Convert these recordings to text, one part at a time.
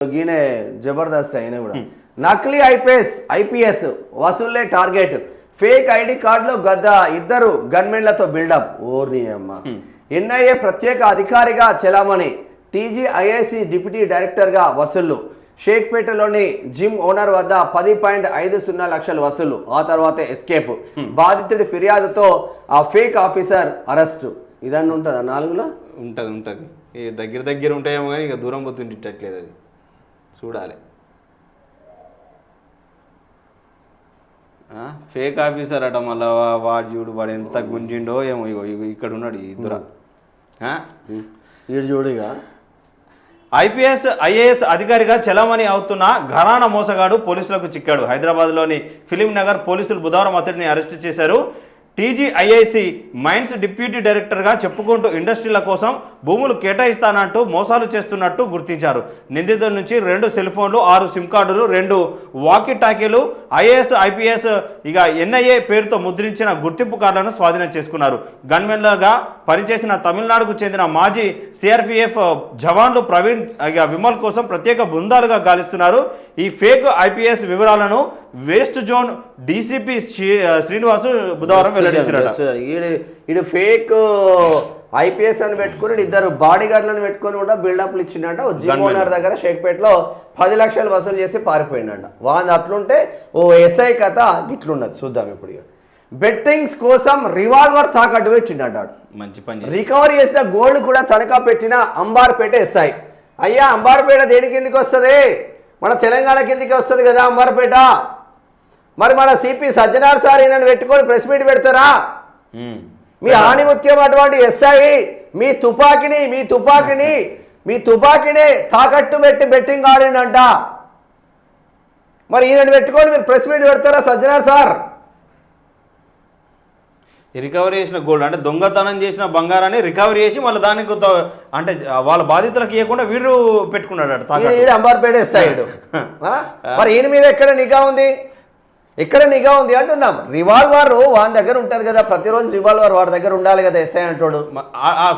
గీనే జబర్దస్త్ అయినా కూడా నకిలీ ఐపీఎస్ వసూళ్లే టార్గెట్ ఫేక్ ఐడి కార్డులో ఇద్దరు గన్మెన్లతో బిల్డప్ ఓర్ని అమ్మ ఎన్ఐఏ ప్రత్యేక అధికారిగా చెలామణి టీజీఐఐసి డిప్యూటీ డైరెక్టర్గా వసూళ్లు షేక్పేటలోని జిమ్ ఓనర్ వద్ద 10.50 లక్షలు వసూలు ఆ తర్వాత ఎస్కేప్ బాధితుడి ఫిర్యాదుతో ఆ ఫేక్ ఆఫీసర్ అరెస్టు ఇదన్నీ ఉంటుందా 4లో ఉంటుంది దగ్గర ఉంటాయేమో కానీ ఇక దూరం పోతుండట్లేదు అది చూడాలి ఫేక్ ఆఫీసర్ అట మళ్ళీ వాడు చూడు వాడు ఎంత గుంజిండో ఏమో ఇక్కడ ఉన్నాడు ఇద్దరు వీడు చూడుగా ఐఏఎస్ అధికారిగా చలామణి అవుతున్న ఘరానా మోసగాడు పోలీసులకు చిక్కాడు. హైదరాబాద్లోని ఫిలిం నగర్ పోలీసులు బుధవారం అతడిని అరెస్టు చేశారు. టీజీఐఐసి మైన్స్ డిప్యూటీ డైరెక్టర్గా చెప్పుకుంటూ ఇండస్ట్రీల కోసం భూములు కేటాయిస్తానంటూ మోసాలు చేస్తున్నట్టు గుర్తించారు. నిందితుల నుంచి 2 సెల్ ఫోన్లు 6 సిమ్ కార్డులు 2 వాకీ టాకీలు ఐఏఎస్ ఐపీఎస్ ఇక ఎన్ఐఏ పేరుతో ముద్రించిన గుర్తింపు కార్డులను స్వాధీనం చేసుకున్నారు. గన్మెన్లుగా పనిచేసిన తమిళనాడుకు చెందిన మాజీ సిఆర్పిఎఫ్ జవాన్లు ప్రవీణ్ ఇక విమల్ కోసం ప్రత్యేక బృందాలుగా గాలిస్తున్నారు. ఈ ఫేక్ ఐపీఎస్ వివరాలను వెస్ట్ జోన్ డీసీపీ శ్రీనివాసు బుధవారం వెల్లడించారు. ఫేక్ ఐపీఎస్ అని పెట్టుకుని ఇద్దరు బాడీ గార్డులను పెట్టుకుని కూడా బిల్డప్లు ఇచ్చిండట. జిమ్ ఓనర్ దగ్గర షేక్పేటలో 10 లక్షలు వసూలు చేసి పారిపోయిందంట. వాళ్ళు అట్లుంటే ఓ ఎస్ఐ కథ ఇట్లున్నది చూద్దాం ఇప్పుడు. బెట్టింగ్స్ కోసం రివాల్వర్ తాకట్టు పెట్టిండట. మంచి పని. రికవరీ చేసిన గోల్డ్ కూడా తనఖా పెట్టిన అంబార్పేట ఎస్ఐ. అయ్యా అంబార్పేట దేని కిందికి వస్తుంది? మన తెలంగాణ కిందికి వస్తుంది కదా అంబార్పేట. మరి మన సిపి సజ్జనార్ సార్ ఈయనను పెట్టుకొని ప్రెస్ మీట్ పెడతారా? మీ ఆణిముత్యం అటువంటి ఎస్ఐ మీ తుపాకిని తాకట్టు పెట్టి బెట్టింగ్ ఆడిండంట. మరి ఈయనను పెట్టుకొని మీరు ప్రెస్ మీట్ పెడతారా సజ్జనార్ సార్? రికవరీ చేసిన గోల్డ్ అంటే దొంగతనం చేసిన బంగారాన్ని రికవరీ చేసి మళ్ళీ దానికి అంటే వాళ్ళ బాధితులకు ఇవ్వకుండా వీడు పెట్టుకున్నాడు అంబార్పేట ఎస్ఐడు. మరి ఈయన మీద ఎక్కడ నిఘా ఉంది అంటున్నాం. రివాల్వర్ వాని దగ్గర ఉంటుంది కదా, ప్రతిరోజు రివాల్వర్ వాడి దగ్గర ఉండాలి కదా ఎస్ఐ అంటాడు.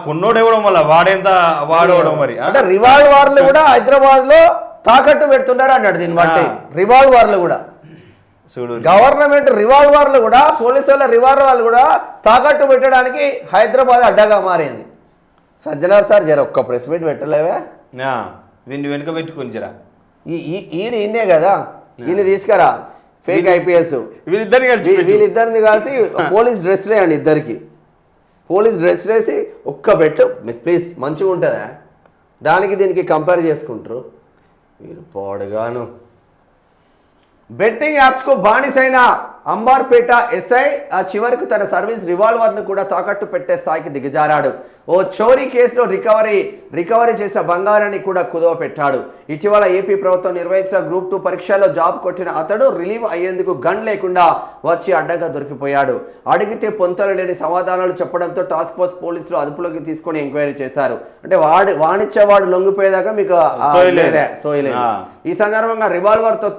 కొన్నోడు ఇవ్వడం వల్ల వాడెంత వాడవడం మరి అంటే రివాల్వర్లు కూడా హైదరాబాద్ లో తాకట్టు పెడుతున్నారు అన్నాడు. దీన్ని బట్టి రివాల్వర్లు కూడా గవర్నమెంట్ రివాల్వర్లు కూడా పోలీసుల రివాల్వర్లు కూడా తాకట్టు పెట్టడానికి హైదరాబాద్ అడ్డగా మారింది. సజ్జనార్ సార్ జర ఒక్క ప్రెస్ మీట్ పెట్టలేవా? వెనుక పెట్టుకుని జరా ఈయనే కదా, ఈయన తీసుకురా ఫేక్ ఐపీఎస్. వీళ్ళిద్దరిని కలిసి పోలీస్ డ్రెస్ వేయండి, ఇద్దరికి పోలీస్ డ్రెస్ వేసి ఒక్క పెట్టు ప్లీజ్, మంచిగా ఉంటుందా? దానికి దీనికి కంపేర్ చేసుకుంటారు వీళ్ళు పోడుగాను. బెట్టింగ్ యాప్స్కు బానిసైన అంబార్పేట ఎస్ఐ ఆ చివరికి తన సర్వీస్ రివాల్వర్ను కూడా తాకట్టు పెట్టే స్థాయికి దిగజారాడు. ఓ చోరీ కేసులో రికవరీ చేసిన బంగారాన్ని కూడా కుదవ పెట్టాడు. ఇటీవల ఏపీ ప్రభుత్వం నిర్వహించిన గ్రూప్ 2 పరీక్షల్లో జాబ్ కొట్టిన అతడు రిలీవ్ అయ్యేందుకు గన్ లేకుండా వచ్చి అడ్డంగా దొరికిపోయాడు. అడిగితే పొంతలు లేని సమాధానాలు చెప్పడంతో టాస్క్ ఫోర్స్ పోలీసులు అదుపులోకి తీసుకొని ఎంక్వైరీ చేశారు. అంటే వాడిచ్చేవాడు లొంగిపోయేదాకా మీకు సోయలేదు. ఈ సందర్భంగా రివాల్వర్తో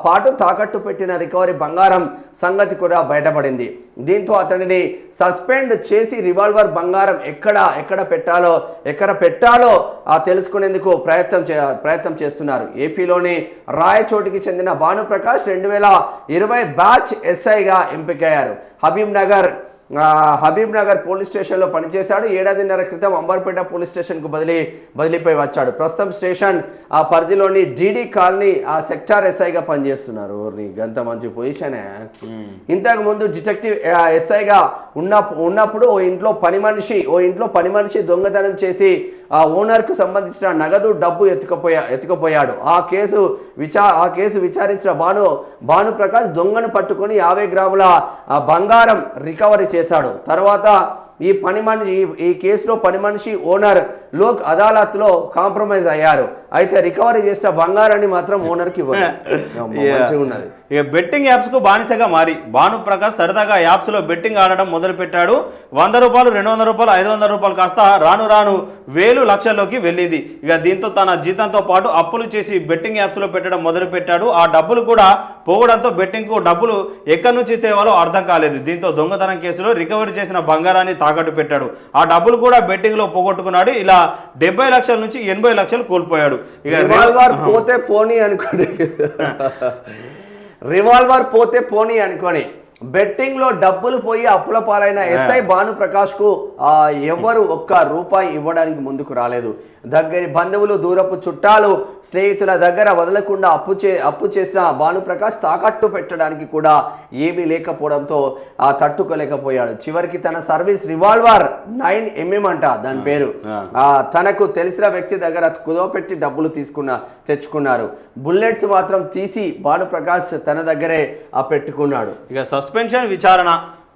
పాటు తాకట్టు పెట్టిన రికవరీ బంగారం సంగతి కూడా బయటపడింది. దీంతో అతడిని సస్పెండ్ చేసి రివాల్వర్ బంగారం ఎక్కడ పెట్టాలో తెలుసుకునేందుకు ప్రయత్నం చేస్తున్నారు. ఏపీలోని రాయచోటికి చెందిన భానుప్రకాష్ 2020 బ్యాచ్ ఎస్ఐగా ఎంపికయ్యారు. హబీబ్ నగర్ పోలీస్ స్టేషన్లో పనిచేశాడు. 1.5 ఏళ్ల క్రితం అంబార్పేట పోలీస్ స్టేషన్కు బదిలీపై వచ్చాడు. ప్రస్తుతం స్టేషన్ ఆ పరిధిలోని డీడీ కాలనీ ఆ సెక్టార్ ఎస్ఐగా పనిచేస్తున్నారు. అంత మంచి పొజిషనే. ఇంతకు ముందు డిటెక్టివ్ ఎస్ఐగా ఉన్నప్పుడు ఓ ఇంట్లో పని మనిషి దొంగతనం చేసి ఆ ఓనర్కు సంబంధించిన నగదు డబ్బు ఎత్తుకుపోయాడు. ఆ కేసు విచారించిన భానుప్రకాష్ దొంగను పట్టుకొని 50 గ్రాముల బంగారం రికవరీ చేశాడు. తర్వాత ఈ కేసులో పని మనిషి ఓనర్ లోక్ అదాలత్లో కాంప్రమైజ్ అయ్యారు. అయితే రికవరీ చేసిన బంగారాన్ని మాత్రం ఓనర్కి ఇవ్వాలి. ఇక బెట్టింగ్ యాప్స్కు బానిసగా మారి భానుప్రకాష్ సరదాగా యాప్స్లో బెట్టింగ్ ఆడడం మొదలుపెట్టాడు. 100 రూపాయలు, 200 రూపాయలు, 500 రూపాయలు కాస్త రాను వేలు లక్షల్లోకి వెళ్ళింది. ఇక దీంతో తన జీతంతో పాటు అప్పులు చేసి బెట్టింగ్ యాప్స్లో పెట్టడం మొదలుపెట్టాడు. ఆ డబ్బులు కూడా పోవడంతో బెట్టింగ్కు డబ్బులు ఎక్కడి నుంచి తేవాలో అర్థం కాలేదు. దీంతో దొంగతనం కేసులో రికవరీ చేసిన బంగారాన్ని తాకట్టు పెట్టాడు. ఆ డబ్బులు కూడా బెట్టింగ్లో పోగొట్టుకున్నాడు. ఇలా 70 లక్షల నుంచి 80 లక్షలు కోల్పోయాడు. ఇక రివాల్వర్ పోతే పోనీ అనుకోండి, రివాల్వర్ పోతే పోనీ అనుకోని బెట్టింగ్ లో డబ్బులు పోయి అప్పుల పాలైన ఎస్ఐ భానుప్రకాష్ కు ఎవరు ఒక్క రూపాయి ఇవ్వడానికి ముందుకు రాలేదు. దగ్గరి బంధువులు, దూరపు చుట్టాలు, స్నేహితుల దగ్గర వదలకుండా అప్పు చేసిన భానుప్రకాష్ తాకట్టు పెట్టడానికి కూడా ఏమీ లేకపోవడంతో తట్టుకోలేకపోయాడు. చివరికి తన సర్వీస్ రివాల్వర్ 9mm అంట దాని పేరు, తనకు తెలిసిన వ్యక్తి దగ్గర కుదవపెట్టి డబ్బులు తెచ్చుకున్నారు. బుల్లెట్స్ మాత్రం తీసి భానుప్రకాష్ తన దగ్గరే పెట్టుకున్నాడు. ఇక సస్పెన్షన్ విచారణ.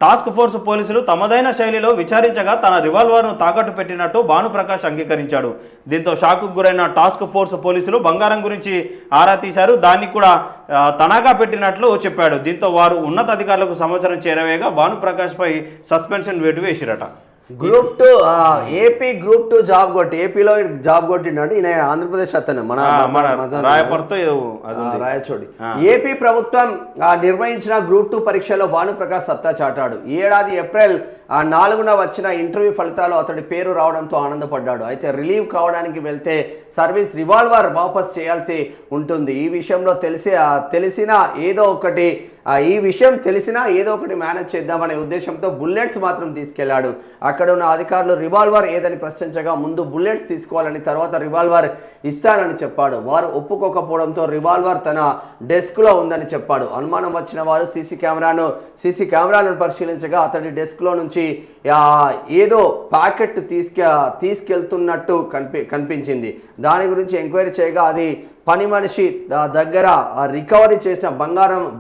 టాస్క్ ఫోర్స్ పోలీసులు తమదైన శైలిలో విచారించగా తన రివాల్వర్ను తాకట్టు పెట్టినట్టు భానుప్రకాష్ అంగీకరించాడు. దీంతో షాక్కు గురైన టాస్క్ ఫోర్స్ పోలీసులు బంగారం గురించి ఆరా తీశారు. దాన్ని కూడా తనఖా పెట్టినట్లు చెప్పాడు. దీంతో వారు ఉన్నతాధికారులకు సమాచారం చేరవేగా భానుప్రకాష్ పై సస్పెన్షన్ వేటు వేసిరట. గ్రూప్ 2 ఏపీ గ్రూప్ 2 జాబ్ కొట్టి ఏపీలో జాబ్ కొట్టినాడు ఈయన. ఆంధ్రప్రదేశ్ అతను రాయచోడి. ఏపీ ప్రభుత్వం నిర్వహించిన గ్రూప్ 2 పరీక్షలో భానుప్రకాష్ సత్తా చాటాడు. ఈ ఏడాది ఏప్రిల్ 4న వచ్చిన ఇంటర్వ్యూ ఫలితాలు అతడి పేరు రావడంతో ఆనందపడ్డాడు. అయితే రిలీవ్ కావడానికి వెళ్తే సర్వీస్ రివాల్వర్ వాపస్ చేయాల్సి ఉంటుంది. ఈ విషయంలో తెలిసినా ఏదో ఒకటి మేనేజ్ చేద్దామనే ఉద్దేశంతో బుల్లెట్స్ మాత్రం తీసుకెళ్లాడు. అక్కడ ఉన్న అధికారులు రివాల్వర్ ఏదని ప్రశ్నించగా ముందు బుల్లెట్స్ తీసుకోవాలని, తర్వాత రివాల్వర్ ఇస్తానని చెప్పాడు. వారు ఒప్పుకోకపోవడంతో రివాల్వర్ తన డెస్క్లో ఉందని చెప్పాడు. అనుమానం వచ్చిన వారు సీసీ కెమెరాలను పరిశీలించగా అతడి డెస్క్లో నుంచి ఏదో ప్యాకెట్ తీసుకెళ్తున్నట్టు కనిపించింది. దాని గురించి ఎంక్వైరీ చేయగా అది పని మనిషి దగ్గర రికవరీ చేసిన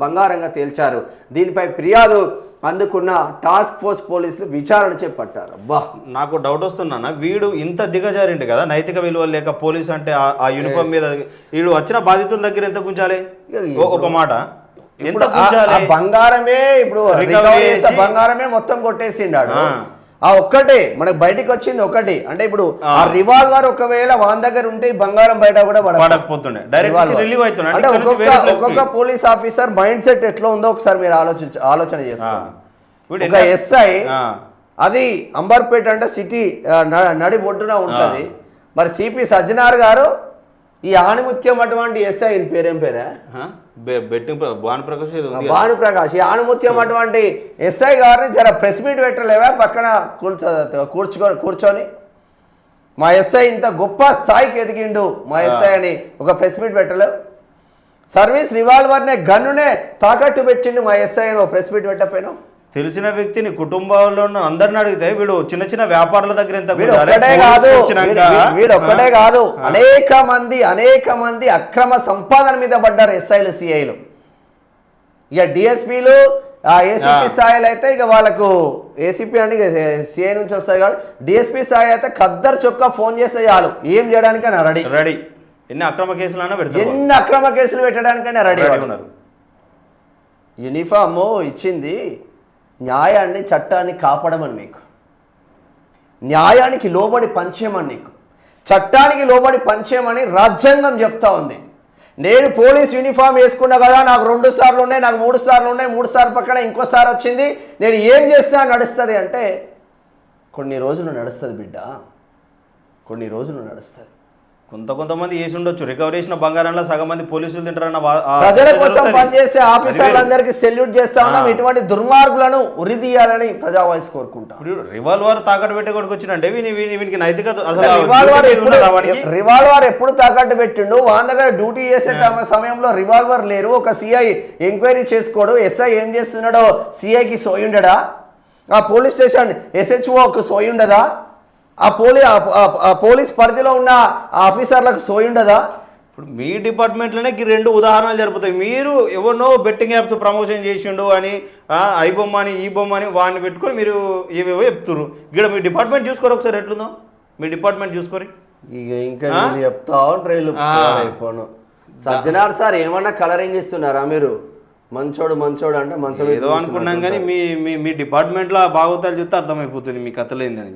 బంగారంగా తేల్చారు. దీనిపై ఫిర్యాదు అందుకున్న టాస్క్ ఫోర్స్ పోలీసులు విచారణ చేపట్టారు. అబ్బా, నాకు డౌట్ వస్తున్నా, వీడు ఇంత దిగజారింటి కదా, నైతిక విలువలు లేక పోలీస్ అంటే ఆ యూనిఫామ్ మీద వీడు వచ్చిన బాధితుల దగ్గర ఎంత గుంచాలి? ఒక మాట, బంగారమే ఇప్పుడు బంగారమే మొత్తం కొట్టేసిండాడు. ఒక్కటే మనకు బయటకు వచ్చింది ఒకటి. అంటే ఇప్పుడు ఆ రివాల్వర్ ఒకవేళ వాన్ దగ్గర ఉంటే బంగారం బయట కూడా పడకపోతుండే. అంటే ఒక్కొక్క పోలీస్ ఆఫీసర్ మైండ్ సెట్ ఎట్లా ఉందో ఒకసారి మీరు ఆలోచన చేసుకోండి. ఒక ఎస్ఐ అది అంబర్పేట అంటే సిటీ నడి ఒడ్డున ఉంటది. మరి సిపి సజ్జనార్ గారు ఈ ఆణిముత్యం అటువంటి ఎస్ఐ పేరేం పేరా? భానుప్రకాష్. ఈ ఆణిముత్యం అటువంటి ఎస్ఐ గారిని జర ప్రెస్ మీట్ పెట్టలేవా పక్కన కూర్చొని? మా ఎస్ఐ ఇంత గొప్ప స్థాయికి ఎదిగిండు మా ఎస్ఐ అని ఒక ప్రెస్ మీట్ పెట్టలేవు? సర్వీస్ రివాల్వర్నే గన్నునే తాకట్టు పెట్టిండు మా ఎస్ఐ అని ఒక ప్రెస్ మీట్ పెట్టకపోయినావు? తెలిసిన వ్యక్తిని కుటుంబంలో అందరిని అడిగితే వీడు చిన్న చిన్న వ్యాపారుల దగ్గర వీడు ఒక్కడే కాదు, అనేక మంది అక్రమ సంపాదన మీద పడ్డారు ఎస్ఐలు, సిఐలు. ఇక డిఎస్పీలు ఏసీపీ స్థాయిలో అయితే ఇక వాళ్ళకు ఏసీపీ అని సిఐ నుంచి వస్తాయి కాబట్టి, డిఎస్పీ స్థాయి అయితే ఖద్దరు చొక్కా ఫోన్ చేస్తే చాలు ఏం చేయడానికైనా రెడీ. ఎన్ని అక్రమ కేసులు పెట్టడానికైనా రెడీ ఉన్నారు. యూనిఫామ్ ఇచ్చింది న్యాయాన్ని, చట్టాన్ని కాపాడమని, మీకు న్యాయానికి లోబడి పనిచేయమని, నీకు చట్టానికి లోబడి పనిచేయమని రాజ్యాంగం చెప్తా ఉంది. నేను పోలీస్ యూనిఫామ్ వేసుకున్నా కదా, నాకు 2 స్టార్లు ఉన్నాయి, నాకు 3 స్టార్లు ఉన్నాయి, 3 స్టార్ పక్కన ఇంకో స్టార్ వచ్చింది, నేను ఏం చేసినా నడుస్తుంది అంటే కొన్ని రోజులు నడుస్తుంది బిడ్డ, కొన్ని రోజులు నడుస్తుంది. కొంతమంది చేసి ఉండొచ్చు. రికవరీ చేసిన బంగారంలో సగం మంది పోలీసులు తింటారన్న ప్రజల కోసం పనిచేసే ఆఫీసర్లందరికీ సెల్యూట్ చేస్తా ఉన్నాం. ఇటువంటి దుర్మార్గులను ఉరిదీయాలని ప్రజా వాయిస్ కోరుకుంటాం. రివాల్వర్ తాకట్టు పెట్టి కొడుకు వచ్చినంటే వీనికి నైతికత రివాల్వర్ ఎప్పుడు తాకట్టు పెట్టిండు? వాళ్ళ దగ్గర డ్యూటీ చేసే సమయంలో రివాల్వర్ లేరు. ఒక సిఐ ఎంక్వైరీ చేసుకోడు, ఎస్ఐ ఏం చేస్తున్నాడో సిఐకి సోయుండడా? ఆ పోలీస్ స్టేషన్ SHOకు సోయుండదా? ఆ పోలీస్ పరిధిలో ఉన్న ఆఫీసర్లకు సోయుండదా? ఇప్పుడు మీ డిపార్ట్మెంట్లోనే 2 ఉదాహరణలు జరుపుతాయి. మీరు ఎవరినో బెట్టింగ్ యాప్స్ ప్రమోషన్ చేసిండు అని ఐ బొమ్మ అని ఈ బొమ్మ అని వాడిని పెట్టుకొని మీరు ఏవేవో చెప్తున్నారు. ఇక్కడ మీ డిపార్ట్మెంట్ చూసుకోరు, ఒకసారి ఎట్లుందో మీ డిపార్ట్మెంట్ చూసుకోరు. ఇంకా చెప్తా అయిపోను. సజ్జనార్ సార్ ఏమన్నా కలరింగ్ ఇస్తున్నారా మీరు? మంచోడు అంటే మంచోడు ఏదో అనుకున్నాం కానీ మీ డిపార్ట్మెంట్లో బాగోతాలు చూస్తే అర్థమైపోతుంది మీ కథలేందని.